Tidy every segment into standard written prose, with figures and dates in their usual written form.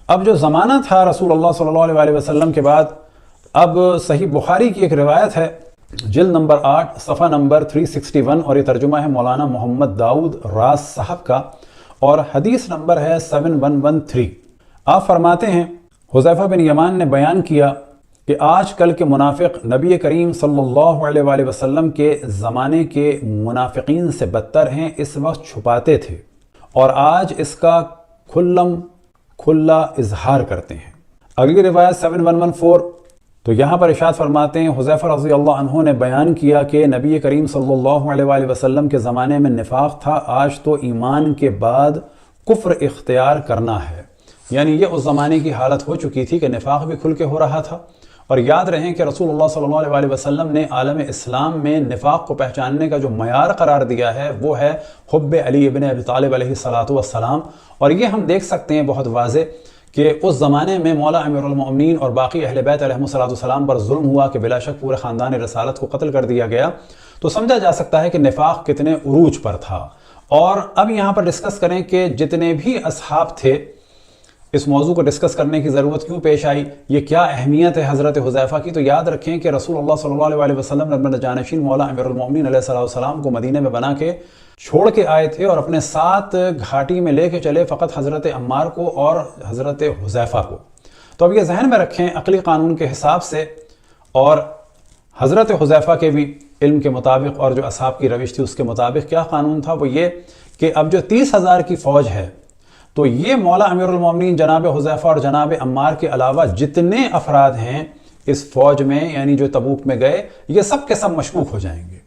اب جو زمانہ تھا رسول اللہ صلی اللہ علیہ وسلم کے بعد، اب صحیح بخاری کی ایک روایت ہے، جلد نمبر 8 صفحہ نمبر 361، اور یہ ترجمہ ہے مولانا محمد داؤد راز صاحب کا، اور حدیث نمبر ہے 7113۔ آپ فرماتے ہیں حذیفہ بن یمان نے بیان کیا کہ آج کل کے منافق نبی کریم صلی اللہ علیہ وآلہ وسلم کے زمانے کے منافقین سے بدتر ہیں۔ اس وقت چھپاتے تھے اور آج اس کا کھلا اظہار کرتے ہیں۔ اگلی روایت 7114، تو یہاں پر ارشاد فرماتے ہیں حذیفہ رضی اللہ عنہ نے بیان کیا کہ نبی کریم صلی اللہ علیہ وآلہ وسلم کے زمانے میں نفاق تھا، آج تو ایمان کے بعد کفر اختیار کرنا ہے۔ یعنی یہ اس زمانے کی حالت ہو چکی تھی کہ نفاق بھی کھل کے ہو رہا تھا۔ اور یاد رہیں کہ رسول اللہ صلی اللہ علیہ وآلہ وسلم نے عالم اسلام میں نفاق کو پہچاننے کا جو معیار قرار دیا ہے وہ ہے حب علی ابن ابی طالب علیہ السلام، اور یہ ہم دیکھ سکتے ہیں بہت واضح کہ اس زمانے میں مولا امیر المؤمنین اور باقی اہل بیت علیہ السلام پر ظلم ہوا کہ بلا شک پورے خاندان رسالت کو قتل کر دیا گیا، تو سمجھا جا سکتا ہے کہ نفاق کتنے عروج پر تھا۔ اور اب یہاں پر ڈسکس کریں کہ جتنے بھی اصحاب تھے، اس موضوع کو ڈسکس کرنے کی ضرورت کیوں پیش آئی، یہ کیا اہمیت ہے حضرت حذیفہ کی، تو یاد رکھیں کہ رسول اللہ صلی اللہ علیہ وسلم نے اپنے جانشین مولا امیر المؤمنین علیہ السلام کو مدینے میں بنا کے چھوڑ کے آئے تھے، اور اپنے ساتھ گھاٹی میں لے کے چلے فقط حضرت عمار کو اور حضرت حذیفہ کو۔ تو اب یہ ذہن میں رکھیں عقلی قانون کے حساب سے، اور حضرت حذیفہ کے بھی علم کے مطابق اور جو اصحاب کی روش تھی اس کے مطابق کیا قانون تھا، وہ یہ کہ اب جو 30,000 کی فوج ہے، تو یہ مولا امیر المومنین جناب حذیفہ اور جناب عمار کے علاوہ جتنے افراد ہیں اس فوج میں، یعنی جو تبوک میں گئے، یہ سب کے سب مشکوک ہو جائیں گے۔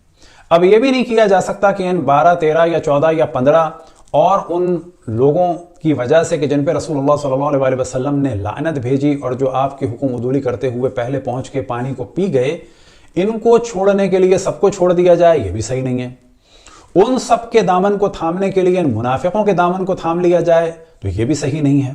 اب یہ بھی نہیں کیا جا سکتا کہ ان 12 13 یا 14 یا 15 اور ان لوگوں کی وجہ سے کہ جن پہ رسول اللہ صلی اللہ علیہ وسلم نے لعنت بھیجی اور جو آپ کی حکم عدولی کرتے ہوئے پہلے پہنچ کے پانی کو پی گئے، ان کو چھوڑنے کے لیے سب کو چھوڑ دیا جائے، یہ بھی صحیح نہیں ہے۔ ان سب کے دامن کو تھامنے کے لیے ان منافقوں کے دامن کو تھام لیا جائے، تو یہ بھی صحیح نہیں ہے۔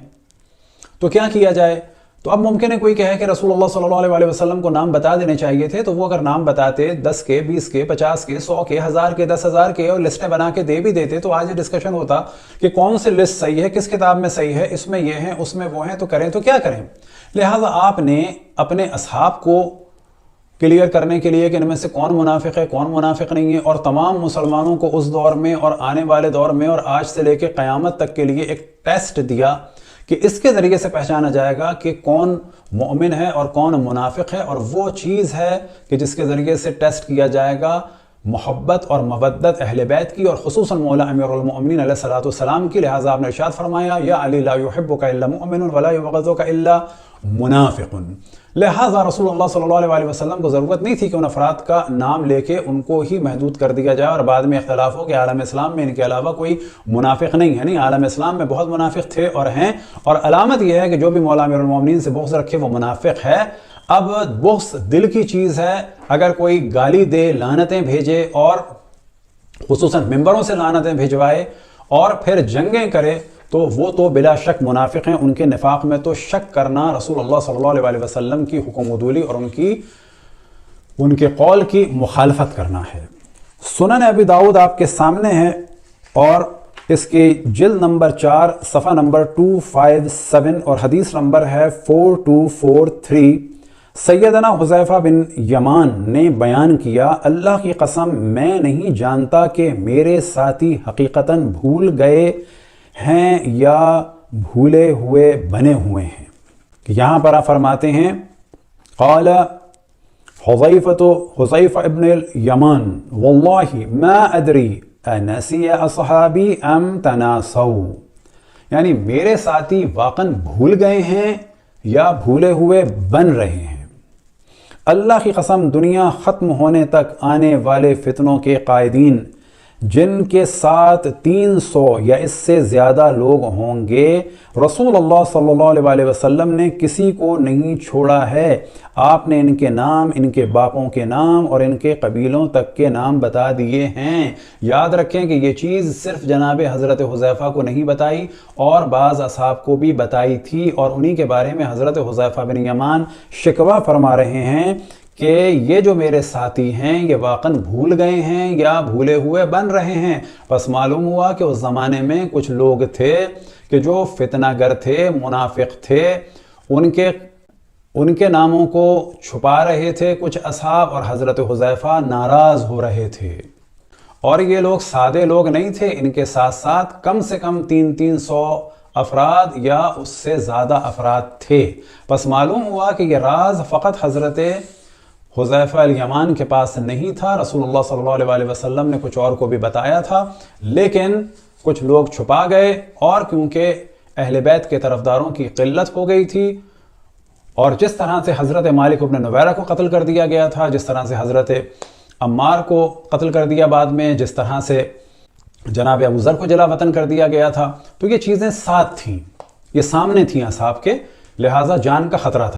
تو کیا کیا جائے؟ تو اب ممکن ہے کوئی کہے کہ رسول اللہ صلی اللہ علیہ وسلم کو نام بتا دینے چاہیے تھے، تو وہ اگر نام بتاتے 10 کے 20 کے 50 کے 100 کے 1000 کے 10,000 کے اور لسٹیں بنا کے دے بھی دیتے، تو آج یہ ڈسکشن ہوتا کہ کون سی لسٹ صحیح ہے، کس کتاب میں صحیح ہے، اس میں یہ ہیں اس میں وہ ہیں، تو کریں تو کیا کریں۔ لہٰذا آپ نے اپنے اصحاب کو کلیئر کرنے کے لیے کہ ان میں سے کون منافق ہے کون منافق نہیں ہے، اور تمام مسلمانوں کو اس دور میں اور آنے والے دور میں اور آج سے لے کے قیامت تک کے لیے ایک ٹیسٹ دیا کہ اس کے ذریعے سے پہچانا جائے گا کہ کون مومن ہے اور کون منافق ہے، اور وہ چیز ہے کہ جس کے ذریعے سے ٹیسٹ کیا جائے گا محبت اور مودت اہل بیت کی، اور خصوصاً مولا امیر المؤمنین علیہ السلام کی۔ لہٰذا آپ نے ارشاد فرمایا یا علی لا يحبک الا مؤمن ولا یبغضک الا منافق۔ لہٰذا رسول اللہ صلی اللہ علیہ وسلم کو ضرورت نہیں تھی کہ ان افراد کا نام لے کے ان کو ہی محدود کر دیا جائے اور بعد میں اختلاف ہو کہ عالم اسلام میں ان کے علاوہ کوئی منافق نہیں ہے۔ نہیں، عالم اسلام میں بہت منافق تھے اور ہیں، اور علامت یہ ہے کہ جو بھی مولا امیر المومنین سے بغض رکھے وہ منافق ہے۔ اب بغض دل کی چیز ہے، اگر کوئی گالی دے، لعنتیں بھیجے اور خصوصاً ممبروں سے لعنتیں بھیجوائے اور پھر جنگیں کرے، تو وہ تو بلا شک منافق ہیں۔ ان کے نفاق میں تو شک کرنا رسول اللہ صلی اللہ علیہ وسلم کی حکم عدولی اور ان کے قول کی مخالفت کرنا ہے۔ سنن ابی داؤد آپ کے سامنے ہے، اور اس کی جلد نمبر 4 صفحہ نمبر 257 اور حدیث نمبر ہے 4243۔ سیدنا حذیفہ بن یمان نے بیان کیا، اللہ کی قسم میں نہیں جانتا کہ میرے ساتھی حقیقتاً بھول گئے ہیں یا بھولے ہوئے بنے ہوئے ہیں۔ یہاں پر آپ فرماتے ہیں قال حذیفہ ابن الیمان واللہ ما ادری انسی اصحابی ام تناسوا، یعنی میرے ساتھی واقعاً بھول گئے ہیں یا بھولے ہوئے بن رہے ہیں۔ اللہ کی قسم دنیا ختم ہونے تک آنے والے فتنوں کے قائدین جن کے ساتھ 300 یا اس سے زیادہ لوگ ہوں گے، رسول اللہ صلی اللہ علیہ وسلم نے کسی کو نہیں چھوڑا ہے۔ آپ نے ان کے نام، ان کے باپوں کے نام اور ان کے قبیلوں تک کے نام بتا دیے ہیں۔ یاد رکھیں کہ یہ چیز صرف جناب حضرت حذیفہ کو نہیں بتائی اور بعض اصحاب کو بھی بتائی تھی، اور انہی کے بارے میں حضرت حذیفہ بن یمان شکوہ فرما رہے ہیں کہ یہ جو میرے ساتھی ہیں یہ واقعاً بھول گئے ہیں یا بھولے ہوئے بن رہے ہیں۔ بس معلوم ہوا کہ اس زمانے میں کچھ لوگ تھے کہ جو فتنہ گر تھے، منافق تھے، ان کے ناموں کو چھپا رہے تھے کچھ اصحاب، اور حضرت حذیفہ ناراض ہو رہے تھے۔ اور یہ لوگ سادے لوگ نہیں تھے، ان کے ساتھ ساتھ کم سے کم 300 افراد یا اس سے زیادہ افراد تھے۔ پس معلوم ہوا کہ یہ راز فقط حضرت حذیفہ الیمان کے پاس نہیں تھا، رسول اللہ صلی اللہ علیہ وسلم نے کچھ اور کو بھی بتایا تھا، لیکن کچھ لوگ چھپا گئے، اور کیونکہ اہل بیت کے طرفداروں کی قلت ہو گئی تھی، اور جس طرح سے حضرت مالک بن نویرہ کو قتل کر دیا گیا تھا، جس طرح سے حضرت عمار کو قتل کر دیا بعد میں، جس طرح سے جناب ابو ذر کو جلا وطن کر دیا گیا تھا، تو یہ چیزیں ساتھ تھیں، یہ سامنے تھیں اصحاب کے، لہٰذا جان کا خطرہ تھا۔